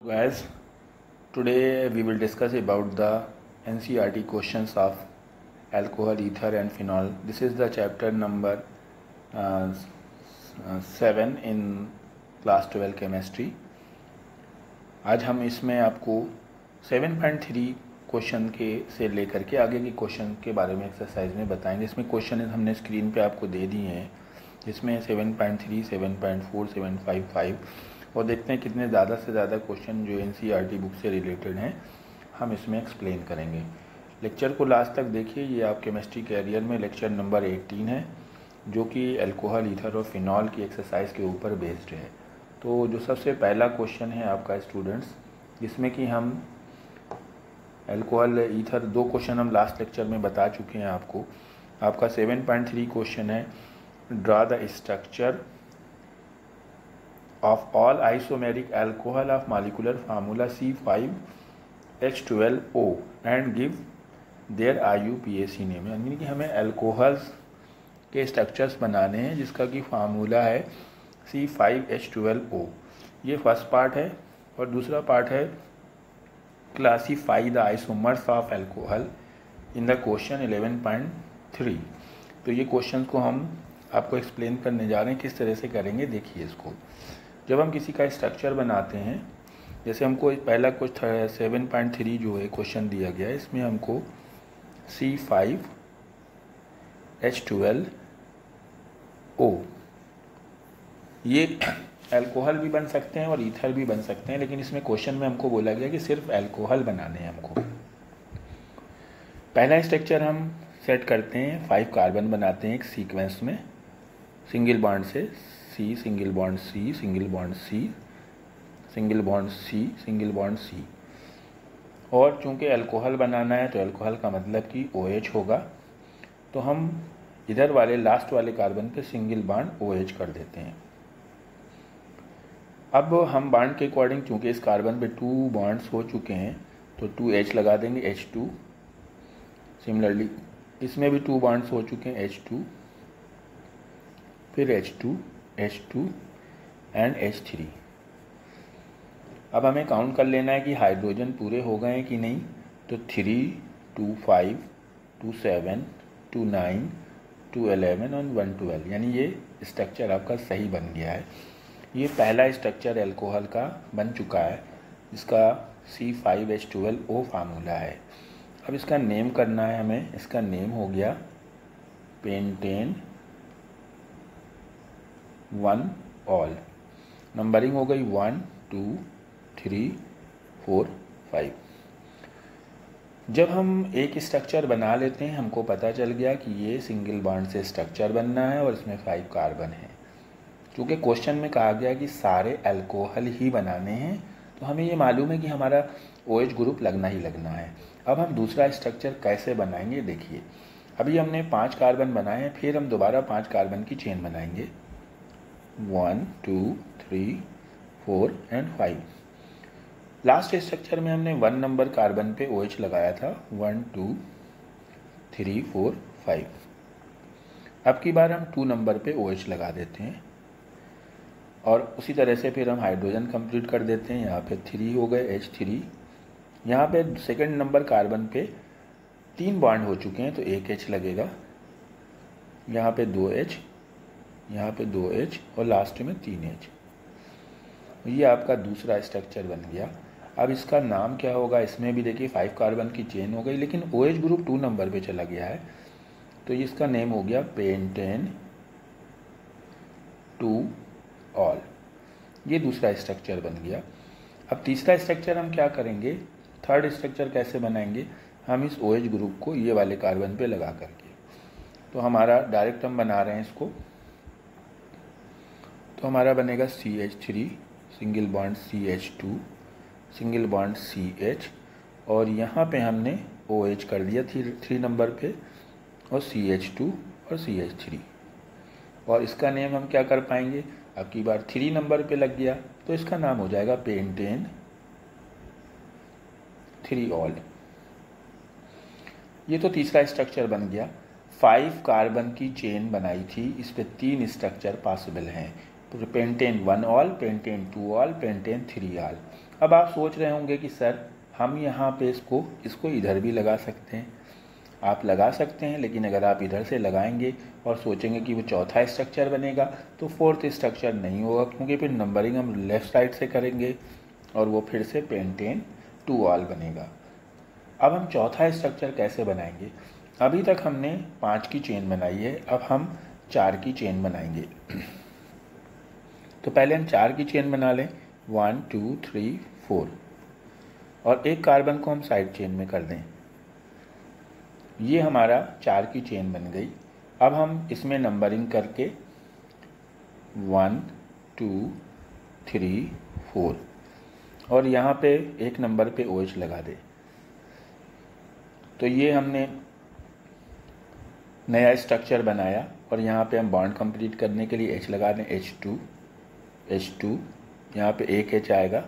Guys, today we will discuss about the NCERT questions of alcohol, ether and phenol. This is the chapter number 7 in class 12 chemistry. आज हम इसमें आपको 7.3 question के से लेकर के आगे के क्वेश्चन के बारे में एक्सरसाइज में बताएंगे। इसमें क्वेश्चन हमने स्क्रीन पे आपको दे दिए हैं, जिसमें 7.3, 7.4, 7.55 और देखते हैं कितने ज़्यादा से ज़्यादा क्वेश्चन जो NCERT बुक से रिलेटेड हैं हम इसमें एक्सप्लेन करेंगे। लेक्चर को लास्ट तक देखिए। ये आप केमिस्ट्री कैरियर में लेक्चर नंबर 18 है, जो कि अल्कोहल, ईथर और फिनॉल की एक्सरसाइज के ऊपर बेस्ड है। तो जो सबसे पहला क्वेश्चन है आपका स्टूडेंट्स, जिसमें कि हम अल्कोहल, ईथर, दो क्वेश्चन हम लास्ट लेक्चर में बता चुके हैं आपको। आपका 7.3 क्वेश्चन है, draw the structure of all isomeric alcohol of molecular formula C5H12O and give their IUPAC name। यानी कि हमें अल्कोहल्स के स्ट्रक्चर्स बनाने हैं जिसका कि फार्मूला है C5H12O। ये फर्स्ट पार्ट है। और दूसरा पार्ट है classify the isomers of alcohol in the question 11.3। तो ये क्वेश्चन को हम आपको एक्सप्लेन करने जा रहे हैं, किस तरह से करेंगे देखिए इसको। जब हम किसी का स्ट्रक्चर बनाते हैं, जैसे हमको पहला कुछ 7.3 जो है क्वेश्चन दिया गया है, इसमें हमको C5H12O, ये अल्कोहल भी बन सकते हैं और ईथर भी बन सकते हैं, लेकिन इसमें क्वेश्चन में हमको बोला गया कि सिर्फ अल्कोहल बनाने हैं हमको। पहला स्ट्रक्चर हम सेट करते हैं, 5 कार्बन बनाते हैं एक सीक्वेंस में, सिंगल बॉन्ड से C, single bond C, single bond C, single bond C, single bond C। और चूंकि अल्कोहल बनाना है तो अल्कोहल का मतलब कि OH होगा, तो हम इधर वाले लास्ट वाले कार्बन पे सिंगल बॉन्ड OH कर देते हैं। अब हम बॉन्ड के अकॉर्डिंग, चूंकि इस कार्बन पे 2 बॉन्ड्स हो चुके हैं तो 2H लगा देंगे, H2। सिमिलरली इसमें भी 2 बॉन्ड्स हो चुके हैं, H2, फिर H2 एंड H3। अब हमें काउंट कर लेना है कि हाइड्रोजन पूरे हो गए हैं कि नहीं। तो 3, 2, 5, 2, 7, 2, 9, 2, 11 और 1, 12, यानी ये स्ट्रक्चर आपका सही बन गया है। ये पहला स्ट्रक्चर अल्कोहल का बन चुका है, जिसका C5H12O फार्मूला है। अब इसका नेम करना है हमें। इसका नेम हो गया पेंटेन 1 ऑल। नंबरिंग हो गई 1, 2, 3, 4, 5। जब हम एक स्ट्रक्चर बना लेते हैं, हमको पता चल गया कि ये सिंगल बॉन्ड से स्ट्रक्चर बनना है और इसमें 5 कार्बन है। क्योंकि क्वेश्चन में कहा गया कि सारे अल्कोहल ही बनाने हैं, तो हमें ये मालूम है कि हमारा OH ग्रुप लगना ही लगना है। अब हम दूसरा स्ट्रक्चर कैसे बनाएंगे देखिए। अभी हमने 5 कार्बन बनाए हैं, फिर हम दोबारा 5 कार्बन की चेन बनाएंगे, 1, 2, 3, 4 एंड 5। लास्ट स्ट्रक्चर में हमने 1 नंबर कार्बन पे OH लगाया था, 1, 2, 3, 4, 5। अब की बार हम 2 नंबर पे OH लगा देते हैं और उसी तरह से फिर हम हाइड्रोजन कंप्लीट कर देते हैं। यहाँ पे 3 हो गए, H3। यहाँ पे सेकंड नंबर कार्बन पे 3 बॉन्ड हो चुके हैं तो 1 H लगेगा, यहाँ पे 2 H, यहाँ पे 2 H और लास्ट में 3 H। ये आपका दूसरा स्ट्रक्चर बन गया। अब इसका नाम क्या होगा? इसमें भी देखिए 5 कार्बन की चेन हो गई, लेकिन OH ग्रुप 2 नंबर पे चला गया है, तो इसका नेम हो गया पेंटेन 2 ऑल। ये दूसरा स्ट्रक्चर बन गया। अब तीसरा स्ट्रक्चर हम क्या करेंगे, थर्ड स्ट्रक्चर कैसे बनाएंगे? हम इस OH ग्रुप को ये वाले कार्बन पे लगा करके, तो हमारा डायरेक्ट हम बना रहे हैं इसको, तो हमारा बनेगा CH3, single bond CH2, single bond CH, और यहाँ पे हमने OH कर दिया 3 नंबर पे, और CH2 और CH3। और इसका नेम हम क्या कर पाएंगे? अब की बार 3 नंबर पे लग गया, तो इसका नाम हो जाएगा पेंटेन 3 ऑल। ये तो तीसरा स्ट्रक्चर बन गया। 5 कार्बन की चेन बनाई थी, इस पे 3 स्ट्रक्चर पॉसिबल हैं, pentane 1 all, pentane 2 all, pentane 3 all. अब आप सोच रहे होंगे कि सर हम यहाँ पे इसको इधर भी लगा सकते हैं। आप लगा सकते हैं, लेकिन अगर आप इधर से लगाएंगे और सोचेंगे कि वो चौथा स्ट्रक्चर बनेगा तो फोर्थ स्ट्रक्चर नहीं होगा, क्योंकि फिर नंबरिंग हम लेफ़्ट साइड से करेंगे और वो फिर से पेंटेन टू ऑल बनेगा। अब हम चौथा स्ट्रक्चर कैसे बनाएंगे? अभी तक हमने 5 की चेन बनाई है, अब हम 4 की चेन बनाएंगे। तो पहले हम 4 की चेन बना लें, 1 2 3 4, और एक कार्बन को हम साइड चेन में कर दें। ये हमारा 4 की चेन बन गई। अब हम इसमें नंबरिंग करके 1 2 3 4 और यहाँ पे एक नंबर पे OH लगा दे। तो ये हमने नया स्ट्रक्चर बनाया और यहाँ पे हम बॉन्ड कंप्लीट करने के लिए H लगा दें, H2, यहाँ पे एक H आएगा,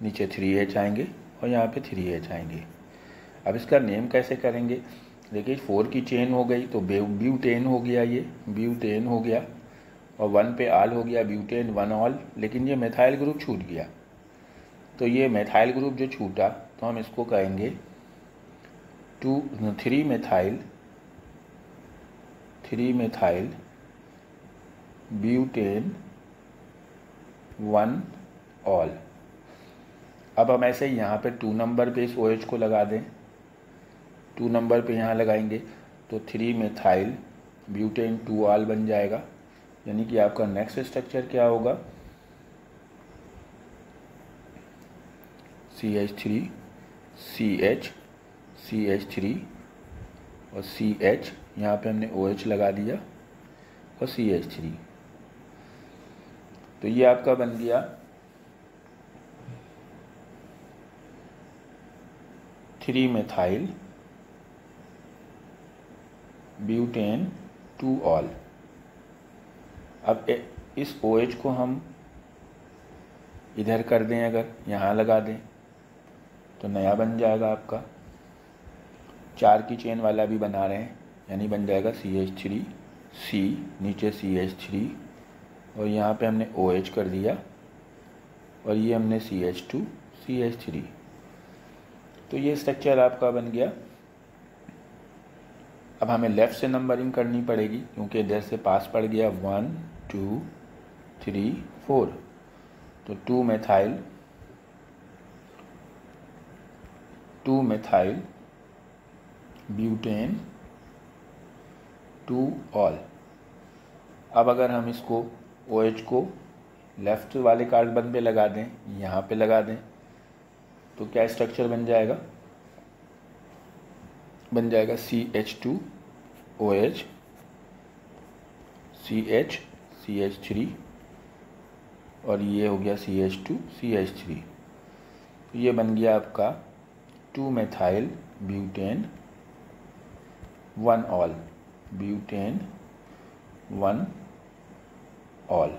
नीचे 3H आएंगे और यहाँ पे 3H आएंगे। अब इसका नेम कैसे करेंगे? देखिए 4 की चेन हो गई तो ब्यूटेन हो गया, ये ब्यूटेन हो गया, और 1 पे आल हो गया, ब्यूटेन 1 ऑल। लेकिन ये मेथाइल ग्रुप छूट गया, तो ये मेथाइल ग्रुप जो छूटा तो हम इसको कहेंगे 3 मेथाइल ब्यूटेन 1 ऑल। अब हम ऐसे ही यहाँ पे 2 नंबर पे इस OH को लगा दें, 2 नंबर पे यहाँ लगाएंगे तो 3 मेथाइल ब्यूटेन 2 ऑल बन जाएगा। यानी कि आपका नेक्स्ट स्ट्रक्चर क्या होगा? CH3 CH3 और CH, यहाँ पे हमने OH लगा दिया और CH3। तो ये आपका बन गया 3 मेथाइल ब्यूटेन 2 ऑल। अब इस OH को हम इधर कर दें, अगर यहाँ लगा दें तो नया बन जाएगा आपका। 4 की चेन वाला भी बना रहे हैं, यानी बन जाएगा CH3 C, नीचे CH3 और यहाँ पे हमने OH कर दिया और ये हमने CH2 CH3। तो ये स्ट्रक्चर आपका बन गया। अब हमें लेफ़्ट से नंबरिंग करनी पड़ेगी, क्योंकि इधर से पास पड़ गया 1 2 3 4। तो 2 मेथाइल ब्यूटेन 2 ऑल। अब अगर हम इसको OH को लेफ़्ट वाले कार्बन पे लगा दें, यहाँ पे लगा दें, तो क्या स्ट्रक्चर बन जाएगा? बन जाएगा CH2 OH CH CH3 और ये हो गया CH2 CH3। तो ये बन गया आपका 2 methyl butane 1 all, butane 1 all.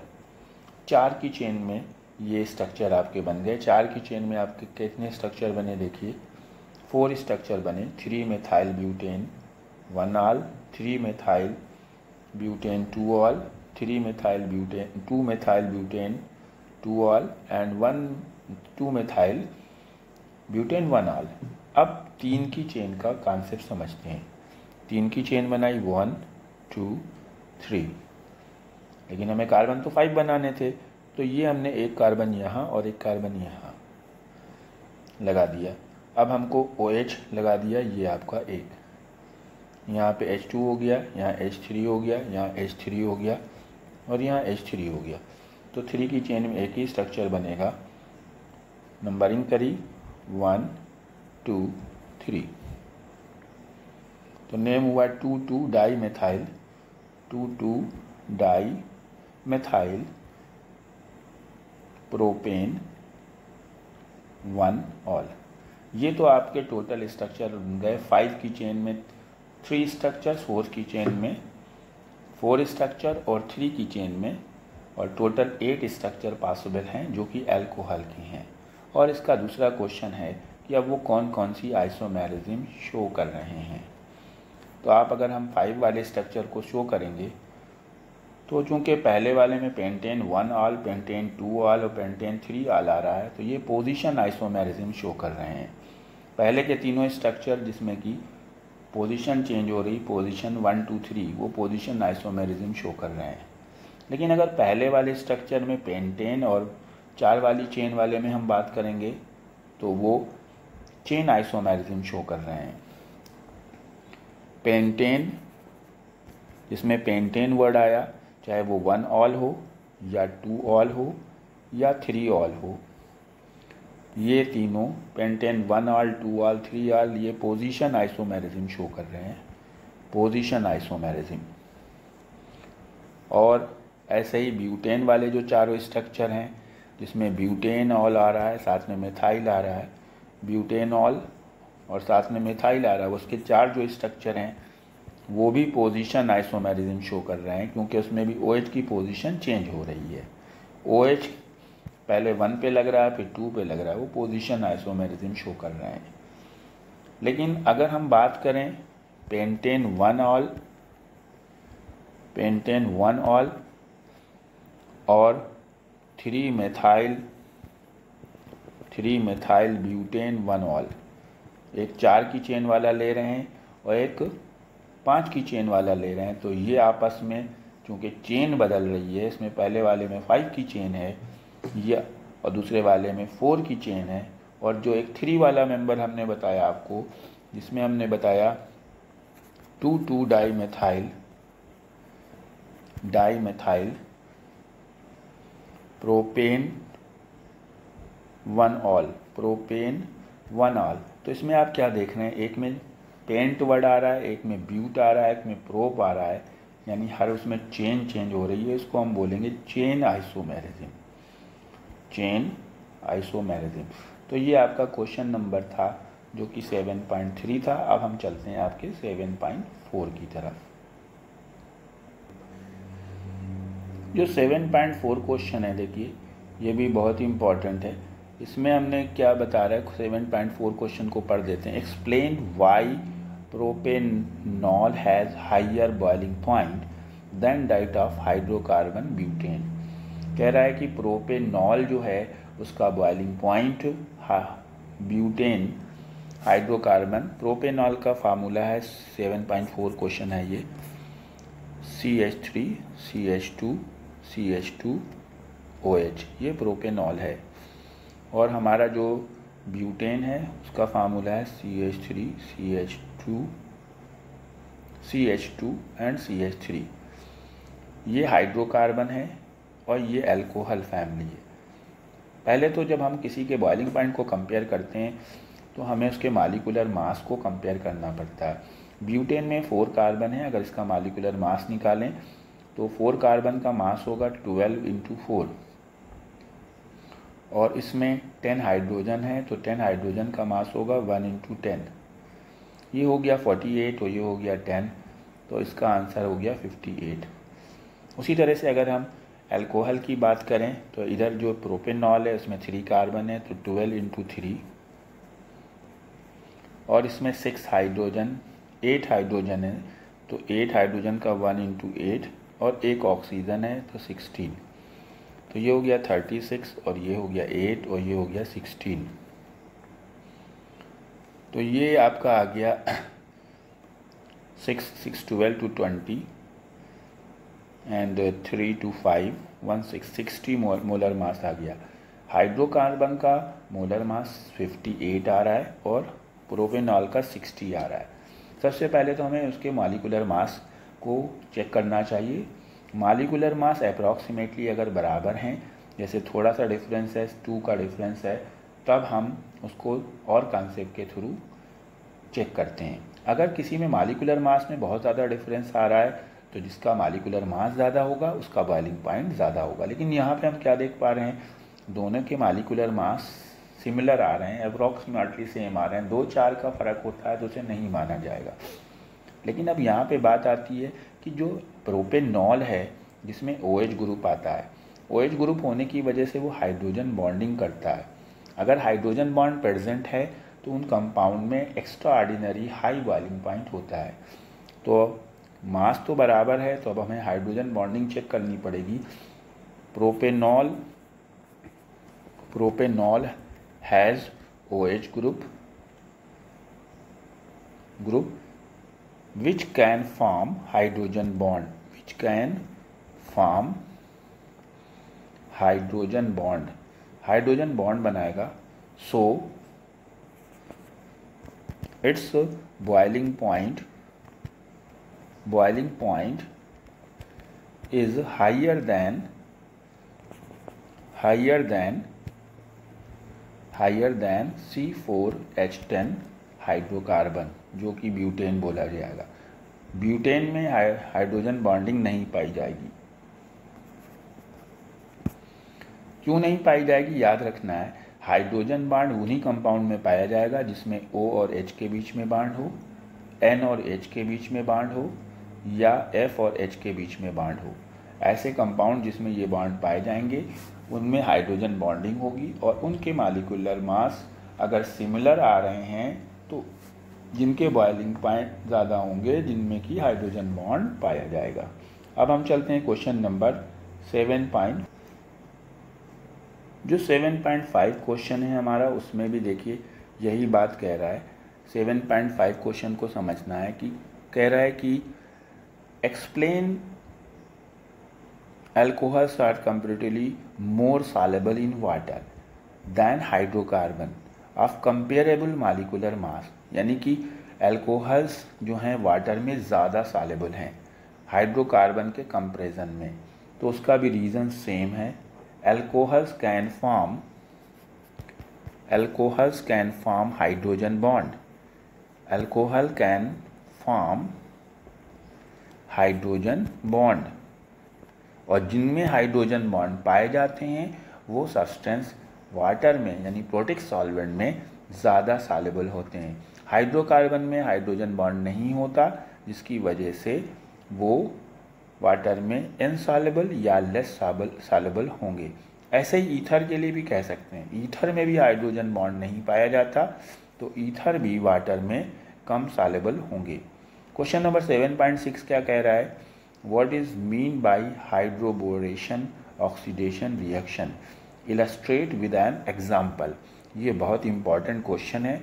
4 की चेन में ये स्ट्रक्चर आपके बन गए। 4 की चेन में आपके कितने स्ट्रक्चर बने? देखिए 4 स्ट्रक्चर बने। 3 methyl butane 1 all, 3 methyl butane 2 all, 2 methyl butane 2 all and 2 methyl butane 1 all. अब 3 की चेन का कॉन्सेप्ट समझते हैं। 3 की चेन बनाई 1 2 3, लेकिन हमें कार्बन तो 5 बनाने थे, तो ये हमने एक कार्बन यहाँ और एक कार्बन यहाँ लगा दिया। अब हमको OH लगा दिया, ये आपका एक, यहाँ पे H2 हो गया, यहाँ H3 हो गया, यहाँ H3 हो गया और यहाँ H3 हो गया। तो 3 की चेन में एक ही स्ट्रक्चर बनेगा। नंबरिंग करी 1 2 3, तो नेम हुआ 2 डाई मेथाइल प्रोपेन 1 ऑल। ये तो आपके टोटल स्ट्रक्चर बन गए। 5 की चेन में 3 स्ट्रक्चर, 4 की चेन में 4 स्ट्रक्चर और 3 की चेन में, और टोटल 8 स्ट्रक्चर पॉसिबल हैं जो कि अल्कोहल की हैं। और इसका दूसरा क्वेश्चन है कि अब वो कौन कौन सी आइसोमेरिज्म शो कर रहे हैं। तो आप अगर हम 5 वाले स्ट्रक्चर को शो करेंगे तो चूंकि पहले वाले में पेंटेन 1 ऑल, पेंटेन 2 ऑल और पेंटेन 3 ऑल आ रहा है, तो ये पोजीशन आइसोमेरिज्म शो कर रहे हैं। पहले के तीनों स्ट्रक्चर जिसमें कि पोजीशन चेंज हो रही, पोजीशन 1 2 3, वो पोजीशन आइसोमेरिज्म शो कर रहे हैं। लेकिन अगर पहले वाले स्ट्रक्चर में पेंटेन और 4 वाली चेन वाले में हम बात करेंगे तो वो चेन आइसोमेरिज्म शो कर रहे हैं। पेंटेन, जिसमें पेंटेन वर्ड आया, चाहे वो 1 ऑल हो या 2 ऑल हो या 3 ऑल हो, ये तीनों पेंटेन 1 ऑल 2 ऑल 3 ऑल ये पोजीशन आइसोमेरिज्म शो कर रहे हैं, पोजीशन आइसोमेरिज्म। और ऐसे ही ब्यूटेन वाले जो चारों स्ट्रक्चर हैं, जिसमें ब्यूटेन ऑल आ रहा है, साथ में मिथाइल आ रहा है, ब्यूटेन ऑल और साथ में मिथाइल आ रहा है, उसके 4 जो स्ट्रक्चर हैं वो भी पोजीशन आइसोमेरिज्म शो कर रहे हैं, क्योंकि उसमें भी OH की पोजीशन चेंज हो रही है। OH पहले 1 पे लग रहा है, फिर 2 पे लग रहा है, वो पोजीशन आइसोमेरिज्म शो कर रहे हैं। लेकिन अगर हम बात करें पेंटेन 1 ऑल, पेंटेन 1 ऑल और 3 मेथाइल ब्यूटेन 1 ऑल, एक 4 की चेन वाला ले रहे हैं और एक 5 की चेन वाला ले रहे हैं, तो ये आपस में चूँकि चेन बदल रही है, इसमें पहले वाले में 5 की चेन है ये और दूसरे वाले में 4 की चेन है, और जो एक 3 वाला मेंबर हमने बताया आपको, जिसमें हमने बताया 2,2 dimethyl propane 1 all, propane 1 all. तो इसमें आप क्या देख रहे हैं, एक में पेंट वर्ड आ रहा है, एक में ब्यूट आ रहा है, एक में प्रोप आ रहा है, यानी हर उसमें चेन चेंज हो रही है। इसको हम बोलेंगे चेन आइसोमेरिज्म, चेन आइसोमेरिज्म। तो ये आपका क्वेश्चन नंबर था जो कि 7.3 था। अब हम चलते हैं आपके 7.4 की तरफ। जो 7.4 क्वेश्चन है, देखिए ये भी बहुत ही इम्पॉर्टेंट है। इसमें हमने क्या बता रहा है, 7.4 क्वेश्चन को पढ़ देते हैं। Explain why propanol has higher boiling point than that of hydrocarbon butane. कह रहा है कि प्रोपेनॉल जो है उसका boiling point butane hydrocarbon, propanol का फार्मूला है 7.4 क्वेश्चन है ये, CH3 CH2 CH2OH, ये प्रोपेनॉल है। और हमारा जो ब्यूटेन है उसका फार्मूला है CH3 CH2 एंड CH3। ये हाइड्रोकार्बन है और ये अल्कोहल फैमिली है। पहले तो जब हम किसी के बॉइलिंग पॉइंट को कंपेयर करते हैं तो हमें उसके मालिकुलर मास को कंपेयर करना पड़ता है। ब्यूटेन में 4 कार्बन है, अगर इसका मालिकुलर मास निकालें तो 4 कार्बन का मास होगा 12 × 4, और इसमें 10 हाइड्रोजन है तो 10 हाइड्रोजन का मास होगा 1 × 10। ये हो गया 48 और ये हो गया 10, तो इसका आंसर हो गया 58। उसी तरह से अगर हम अल्कोहल की बात करें तो इधर जो प्रोपेनॉल है उसमें 3 कार्बन है तो 12 × 3, और इसमें 8 हाइड्रोजन है तो 8 हाइड्रोजन का 1 × 8, और एक ऑक्सीजन है तो 16, तो ये हो गया 36 और ये हो गया 8 और ये हो गया 16। तो ये आपका आ गया 6 12 to 20 and 3 to 5 60 molar mass आ गया। हाइड्रोकार्बन का मोलर मास 58 आ रहा है और प्रोपेनॉल का 60 आ रहा है। सबसे पहले तो हमें उसके मॉलिक्यूलर मास को चेक करना चाहिए। मॉलिक्यूलर मास अप्रॉक्सीमेटली अगर बराबर हैं, जैसे थोड़ा सा डिफरेंस है, 2 का डिफरेंस है, तब हम उसको और कॉन्सेप्ट के थ्रू चेक करते हैं। अगर किसी में मॉलिक्यूलर मास में बहुत ज़्यादा डिफरेंस आ रहा है तो जिसका मॉलिक्यूलर मास ज़्यादा होगा उसका बॉइलिंग पॉइंट ज़्यादा होगा। लेकिन यहाँ पे हम क्या देख पा रहे हैं, दोनों के मॉलिक्यूलर मास सिमिलर आ रहे हैं, अप्रॉक्सीमेटली सेम आ रहे हैं। 2-4 का फ़र्क होता है तो उसे नहीं माना जाएगा। लेकिन अब यहाँ पे बात आती है कि जो प्रोपेनॉल है जिसमें OH ग्रुप आता है, OH ग्रुप होने की वजह से वो हाइड्रोजन बॉन्डिंग करता है। अगर हाइड्रोजन बॉन्ड प्रेजेंट है तो उन कंपाउंड में extra ordinary high boiling point होता है। तो मास तो बराबर है, तो अब हमें हाइड्रोजन बॉन्डिंग चेक करनी पड़ेगी। Propanol has OH group which can form hydrogen bond, hydrogen bond बनाएगा। सो its boiling point is higher than C4H10 hydrocarbon, जो कि ब्यूटेन बोला जाएगा। ब्यूटेन में हाइड्रोजन बॉन्डिंग नहीं पाई जाएगी। क्यों नहीं पाई जाएगी, याद रखना है, हाइड्रोजन बॉन्ड उन्हीं कंपाउंड में पाया जाएगा जिसमें O और H के बीच में बॉन्ड हो, N और H के बीच में बॉन्ड हो, या F और H के बीच में बॉन्ड हो। ऐसे कंपाउंड जिसमें ये बॉन्ड पाए जाएंगे उनमें हाइड्रोजन बॉन्डिंग होगी, और उनके मॉलिक्यूलर मास अगर सिमिलर आ रहे हैं तो जिनके बॉइलिंग पॉइंट ज़्यादा होंगे, जिनमें कि हाइड्रोजन बॉन्ड पाया जाएगा। अब हम चलते हैं क्वेश्चन नंबर 7.5 क्वेश्चन है हमारा, उसमें भी देखिए यही बात कह रहा है। 7.5 क्वेश्चन को समझना है कि कह रहा है कि explain alcohols are comparatively more soluble in water than hydrocarbon of comparable molecular mass, यानी कि एल्कोहल्स जो हैं वाटर में ज़्यादा सॉल्युबल हैं हाइड्रोकार्बन के कंपैरिजन में। तो उसका भी रीज़न सेम है। Alcohols can form hydrogen bond, alcohol can form hydrogen bond, और जिनमें हाइड्रोजन बॉन्ड पाए जाते हैं वो सब्सटेंस वाटर में यानी प्रोटिक सॉल्वेंट में ज़्यादा सॉल्युबल होते हैं। हाइड्रोकार्बन में हाइड्रोजन बॉन्ड नहीं होता, जिसकी वजह से वो वाटर में इनसॉल्युबल या लेस सॉल्युबल होंगे। ऐसे ही ईथर के लिए भी कह सकते हैं, ईथर में भी हाइड्रोजन बॉन्ड नहीं पाया जाता, तो ईथर भी वाटर में कम सॉल्युबल होंगे। क्वेश्चन नंबर 7.6 क्या कह रहा है, What is mean by hydroboration oxidation reaction? Illustrate with an example। ये बहुत इम्पॉर्टेंट क्वेश्चन है।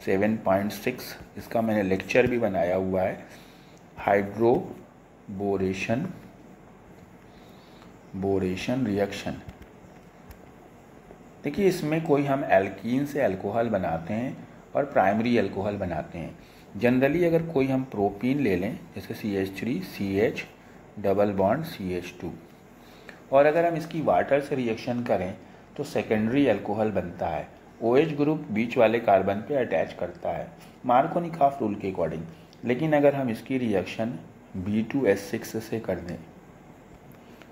7.6 इसका मैंने लेक्चर भी बनाया हुआ है। हाइड्रोबोरेशन रिएक्शन, देखिए इसमें कोई हम एल्कीन से अल्कोहल बनाते हैं और प्राइमरी अल्कोहल बनाते हैं। जनरली अगर कोई हम प्रोपीन ले लें, जैसे CH3 CH double bond CH2, और अगर हम इसकी वाटर से रिएक्शन करें तो सेकेंडरी अल्कोहल बनता है। OH ग्रुप बीच वाले कार्बन पे अटैच करता है मार्कोनिकॉफ रूल के अकॉर्डिंग। लेकिन अगर हम इसकी रिएक्शन B2S6 से कर दें,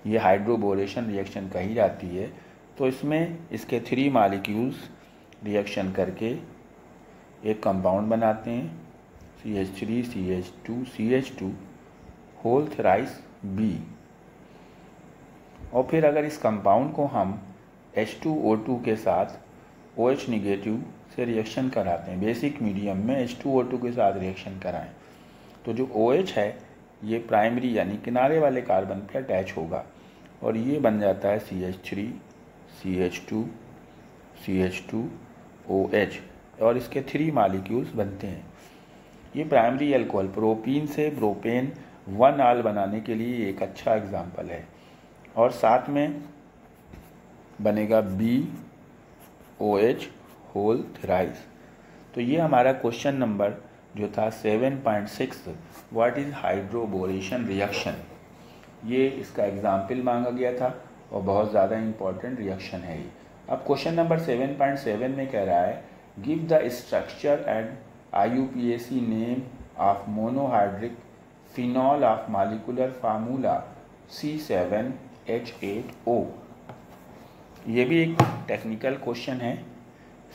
ये हाइड्रोबोरेशन रिएक्शन कही जाती है, तो इसमें इसके 3 मॉलिक्यूल्स रिएक्शन करके एक कंपाउंड बनाते हैं CH3 CH2 whole thrice B। और फिर अगर इस कंपाउंड को हम H2O2 के साथ OH निगेटिव से रिएक्शन कराते हैं, बेसिक मीडियम में H2O2 के साथ रिएक्शन कराएं, तो जो OH है ये प्राइमरी यानी किनारे वाले कार्बन पे अटैच होगा, और ये बन जाता है CH3 CH2 OH, और इसके 3 मॉलिक्यूल्स बनते हैं। ये प्राइमरी अल्कोहल प्रोपीन से प्रोपेन 1-आल बनाने के लिए एक अच्छा एग्जाम्पल है, और साथ में बनेगा BOH होल थ्राइस। तो ये हमारा क्वेश्चन नंबर जो था 7.6 व्हाट इज़ हाइड्रोबोरेशन रिएक्शन, ये इसका एग्जाम्पल मांगा गया था और बहुत ज़्यादा इम्पॉर्टेंट रिएक्शन है ये। अब क्वेश्चन नंबर 7.7 में कह रहा है give the structure and IUPAC name of monohydric phenol of molecular formula C7H8O। ये भी एक टेक्निकल क्वेश्चन है।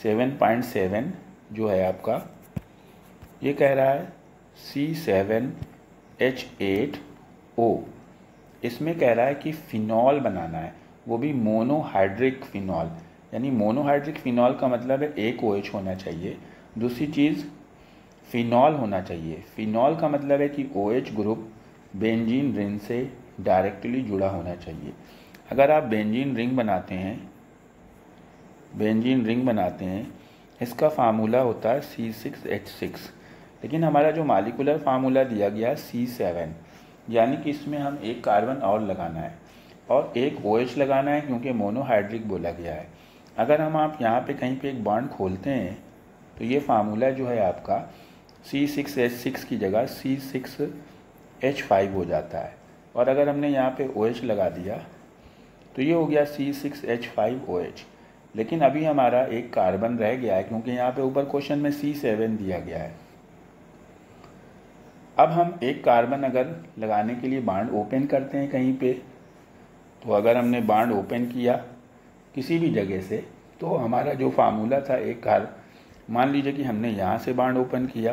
7.7 जो है आपका, ये कह रहा है C7H8O। इसमें कह रहा है कि फिनॉल बनाना है, वो भी मोनोहाइड्रिक फिनॉल, यानी मोनोहाइड्रिक फिनॉल का मतलब है एक OH होना चाहिए। दूसरी चीज़ फिनॉल होना चाहिए, फिनॉल का मतलब है कि OH ग्रुप बेंजीन रिंग से डायरेक्टली जुड़ा होना चाहिए। अगर आप बेंजीन रिंग बनाते हैं, इसका फार्मूला होता है C6H6, लेकिन हमारा जो मालिकुलर फार्मूला दिया गया है C7, यानी कि इसमें हम एक कार्बन और लगाना है और एक OH लगाना है, क्योंकि मोनोहाइड्रिक बोला गया है। अगर आप यहाँ पे कहीं पे एक बॉन्ड खोलते हैं तो ये फार्मूला जो है आपका C6H6 की जगह C6H5 हो जाता है, और अगर हमने यहाँ पे OH लगा दिया तो ये हो गया C6H5OH। लेकिन अभी हमारा एक कार्बन रह गया है, क्योंकि यहाँ पे ऊपर क्वेश्चन में C7 दिया गया है। अब हम एक कार्बन अगर लगाने के लिए बॉन्ड ओपन करते हैं कहीं पे, तो अगर हमने बॉन्ड ओपन किया किसी भी जगह से, तो हमारा जो फार्मूला था एक मान लीजिए कि हमने यहाँ से बॉन्ड ओपन किया,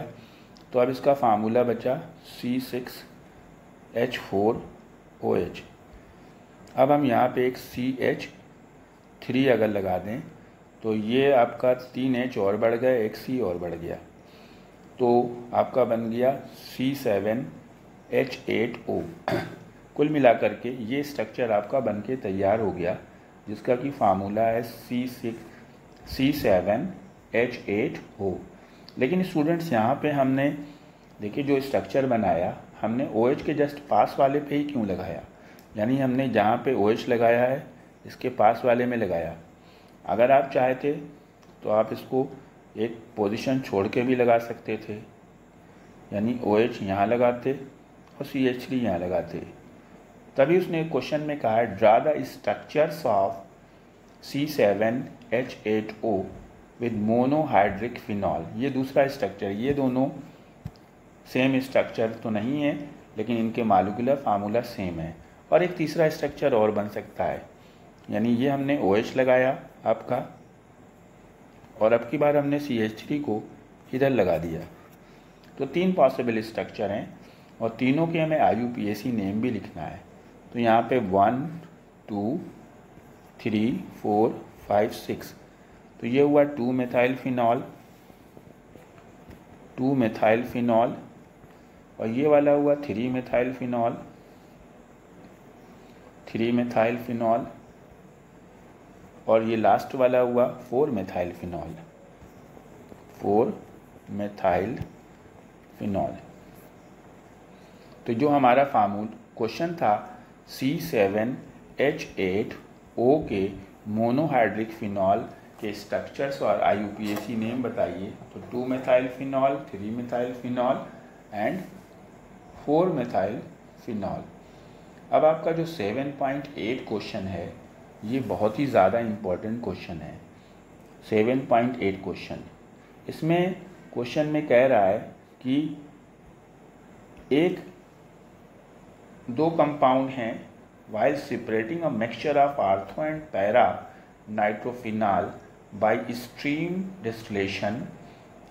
तो अब इसका फार्मूला बचा C6H4OH। अब हम यहाँ पे एक CH3 अगर लगा दें तो ये आपका 3H और बढ़ गया, एक C और बढ़ गया, तो आपका बन गया C7H8O। कुल मिलाकर के ये स्ट्रक्चर आपका बन के तैयार हो गया, जिसका कि फार्मूला है C7H8O। लेकिन स्टूडेंट्स यहाँ पे हमने देखिए जो स्ट्रक्चर बनाया, हमने OH के जस्ट पास वाले पे ही क्यों लगाया, यानी हमने जहाँ पे OH लगाया है इसके पास वाले में लगाया। अगर आप चाहते तो आप इसको एक पोजीशन छोड़ के भी लगा सकते थे, यानी OH यहाँ लगाते और CH3 यहाँ लगाते। तभी उसने क्वेश्चन में कहा है draw the structures of C7H8O with monohydric phenol. ये दूसरा स्ट्रक्चर, ये दोनों सेम स्ट्रक्चर तो नहीं है, लेकिन इनके मालिकुलर फार्मूला सेम है। और एक तीसरा स्ट्रक्चर और बन सकता है, यानी ये हमने OH लगाया आपका, और अब की बार हमने CH3 को इधर लगा दिया। तो 3 पॉसिबल स्ट्रक्चर हैं और तीनों के हमें IUPAC नेम भी लिखना है। तो यहाँ पे 1 2 3 4 5 6, तो ये हुआ 2 मेथाइल फिनॉल, और ये वाला हुआ 3 मेथाइल फिनॉल, और ये लास्ट वाला हुआ 4 मेथाइल फिनॉल। तो जो हमारा क्वेश्चन था C7H8O के मोनोहाइड्रिक फिनॉल के स्ट्रक्चर्स और IUPAC नेम बताइए, तो 2 methyl phenol, 3 methyl phenol and 4 methyl phenol. अब आपका जो 7.8 क्वेश्चन है, ये बहुत ही ज़्यादा इम्पोर्टेंट क्वेश्चन है। 7.8 क्वेश्चन, इसमें क्वेश्चन में कह रहा है कि दो कंपाउंड हैं, while separating a mixture of ortho and para nitrophenol by stream distillation,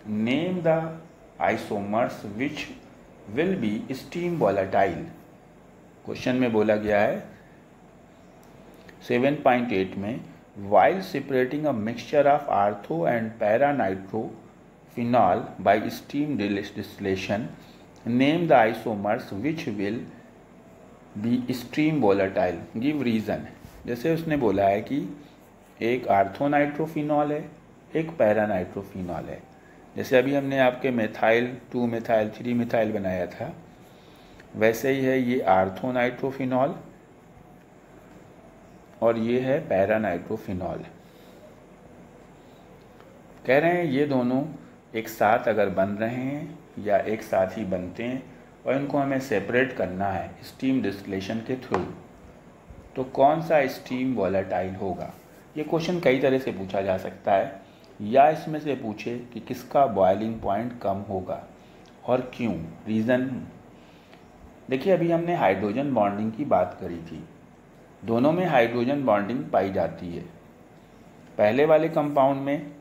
name the isomers which will be steam volatile। Question में बोला गया है 7.8 में, while separating a mixture of ortho and para nitrophenol by steam distillation, name the isomers which will be stream volatile, give reason। जैसे उसने बोला है कि एक आर्थोनाइट्रोफिनॉल है, एक पैरानाइट्रोफिनॉल है। जैसे अभी हमने आपके मेथाइल 2 मेथाइल 3 मेथाइल बनाया था, वैसे ही है ये आर्थोनाइट्रोफिनॉल और ये है पैरानाइट्रोफिनॉल। कह रहे हैं ये दोनों एक साथ अगर बन रहे हैं या एक साथ ही बनते हैं और इनको हमें सेपरेट करना है स्टीम डिस्टिलेशन के थ्रू, तो कौन सा स्टीम वॉलेटाइल होगा। ये क्वेश्चन कई तरह से पूछा जा सकता है, या इसमें से पूछे कि किसका बॉइलिंग पॉइंट कम होगा और क्यों, रीज़न। देखिए अभी हमने हाइड्रोजन बॉन्डिंग की बात करी थी, दोनों में हाइड्रोजन बॉन्डिंग पाई जाती है। पहले वाले कंपाउंड में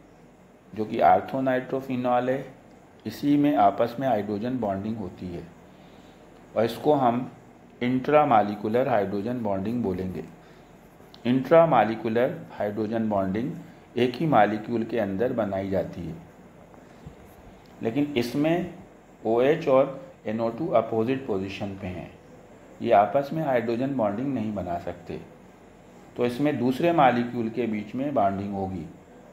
जो कि आर्थोनाइट्रोफिनॉल है, इसी में आपस में हाइड्रोजन बॉन्डिंग होती है और इसको हम इंट्रामालिकुलर हाइड्रोजन बॉन्डिंग बोलेंगे। इंट्रामालिकुलर हाइड्रोजन बॉन्डिंग एक ही मालिक्यूल के अंदर बनाई जाती है, लेकिन इसमें OH और NO2 अपोजिट पोजीशन पे हैं। ये आपस में हाइड्रोजन बॉन्डिंग नहीं बना सकते, तो इसमें दूसरे मालिक्यूल के बीच में बॉन्डिंग होगी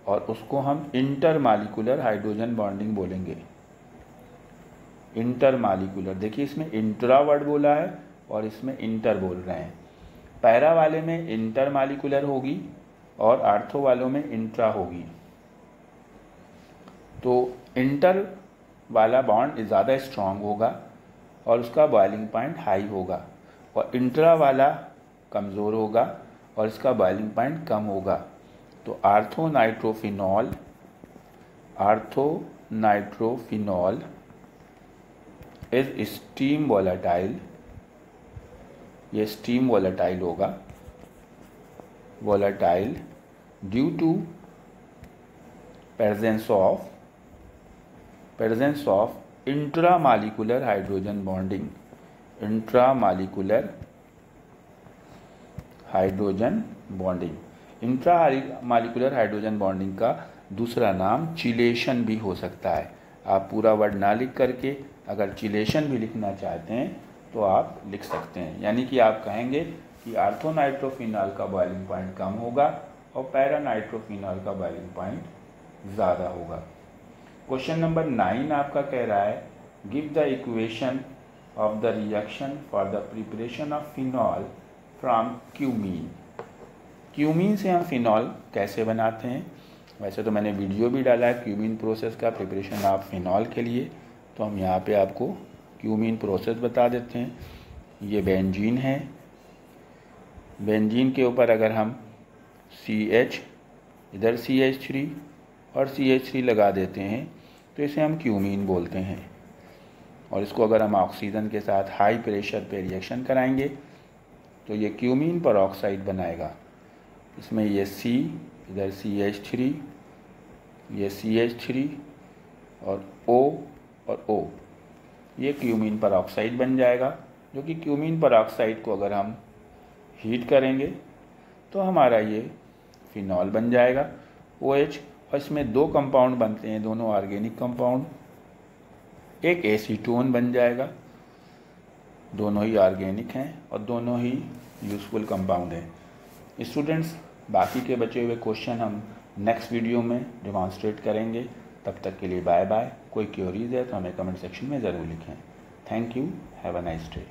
और उसको हम इंटर मालिकुलर हाइड्रोजन बॉन्डिंग बोलेंगे। इंटर मालिकुलर, देखिए इसमें इंट्रा वर्ड बोला है और इसमें इंटर बोल रहे हैं। पैरा वाले में इंटर मालिकुलर होगी और आर्थो वालों में इंट्रा होगी। तो इंटर वाला बॉन्ड ज़्यादा स्ट्रांग होगा और उसका बॉइलिंग पॉइंट हाई होगा, और इंट्रा वाला कमज़ोर होगा और इसका बॉइलिंग पॉइंट कम होगा। तो ortho nitrophenol is steam volatile, ये स्टीम वोलेटाइल होगा, volatile due to presence of intramolecular hydrogen bonding, intramolecular hydrogen bonding. Intramolecular hydrogen bonding का दूसरा नाम चिलेशन भी हो सकता है। आप पूरा वर्ड ना लिख करके अगर चिलेशन भी लिखना चाहते हैं तो आप लिख सकते हैं, यानी कि आप कहेंगे कि आर्थोनाइट्रोफिनॉल का बॉइलिंग पॉइंट कम होगा और पैरानाइट्रोफिनॉल का बॉइलिंग पॉइंट ज़्यादा होगा। क्वेश्चन नंबर 9 आपका कह रहा है give the equation of the reaction for the preparation of phenol from cumene. Cumene से हम फिनॉल कैसे बनाते हैं? वैसे तो मैंने वीडियो भी डाला है क्यूमीन प्रोसेस का, प्रिपरेशन ऑफ फिनॉल के लिए, तो हम यहाँ पे आपको क्यूमीन प्रोसेस बता देते हैं। ये बेंजीन है, बेंजीन के ऊपर अगर हम CH, इधर CH3 और CH3 लगा देते हैं तो इसे हम क्यूमीन बोलते हैं। और इसको अगर हम ऑक्सीजन के साथ हाई प्रेशर पे रिएक्शन कराएंगे तो ये क्यूमीन पर ऑक्साइड बनाएगा। इसमें ये C, इधर CH3, ये CH3 और O और O, ये क्यूमीन पर ऑक्साइड बन जाएगा, जो कि क्यूमीन पर ऑक्साइड को अगर हम हीट करेंगे तो हमारा ये फिनॉल बन जाएगा OH। और इसमें दो कंपाउंड बनते हैं, दोनों ऑर्गेनिक कंपाउंड, एक एसीटोन बन जाएगा, दोनों ही ऑर्गेनिक हैं और दोनों ही यूज़फुल कंपाउंड हैं। स्टूडेंट्स, बाकी के बचे हुए क्वेश्चन हम नेक्स्ट वीडियो में डेमॉन्स्ट्रेट करेंगे। तब तक के लिए बाय बाय। कोई क्वेरीज है तो हमें कमेंट सेक्शन में ज़रूर लिखें। Thank you, have a nice day.